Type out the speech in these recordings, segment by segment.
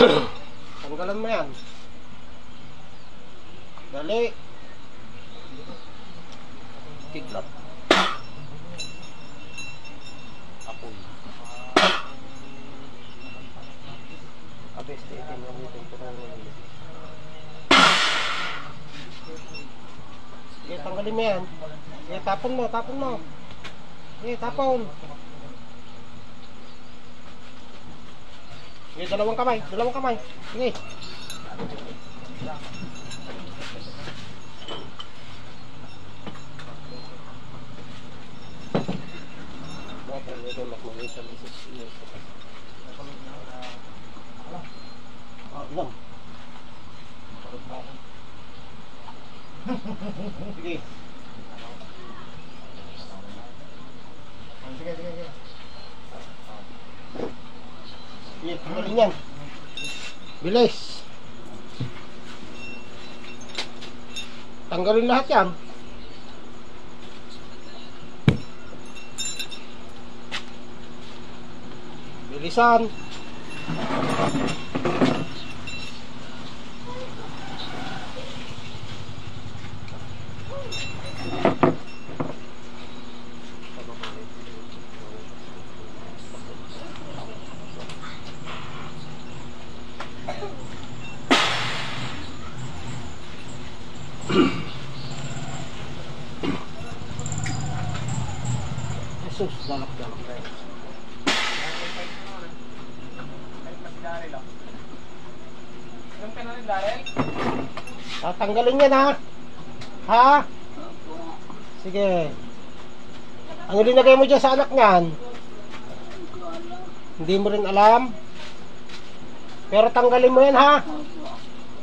Tanggalan mo yan. Dali. Kidlat. Apoy. Abeste, tingnan mo ito na naman. Sige, tanggalin mo yan. Sige, tapon mo, tapon mo. Sige, tapon. Sige, dalawang kamay, dalawang kamay. Sige. Sige. Sige. Sige, tanggalin yan. Bilis. Tanggalin lahat yan. Bilisan. Jesus, dalak-dalak na yun. Tatanggalin yan ha. Ha? Sige. Ano linagay mo dyan sa anak niyan? Hindi mo rin alam? Pero tanggalin mo yan ha.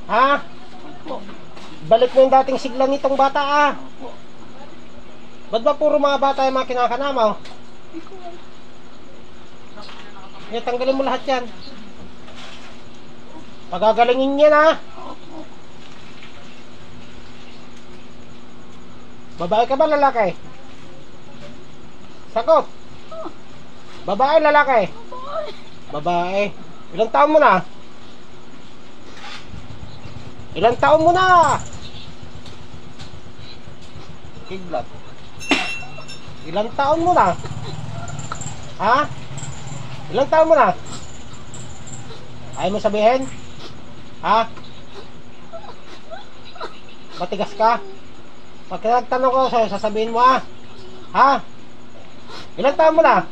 Ha? Balik mo yung dating sigla nitong bata ha. Ba't ba puro mga bata yung mga kinakanamaw? Sige, tanggalin mo lahat yan. Pagagalingin yan ha. Babae ka ba lalaki? Sagot. Babae lalaki? Babae. Ilang taon mo na? Ilang taon mo na? Kidlat. Ilang taon mo na? Ha? Ilang taon mo na? Ayaw mo sabihin? Ha? Matigas ka? Pag nagtanong ko sa'yo, sasabihin mo ha? Ha? Ilang taon mo na?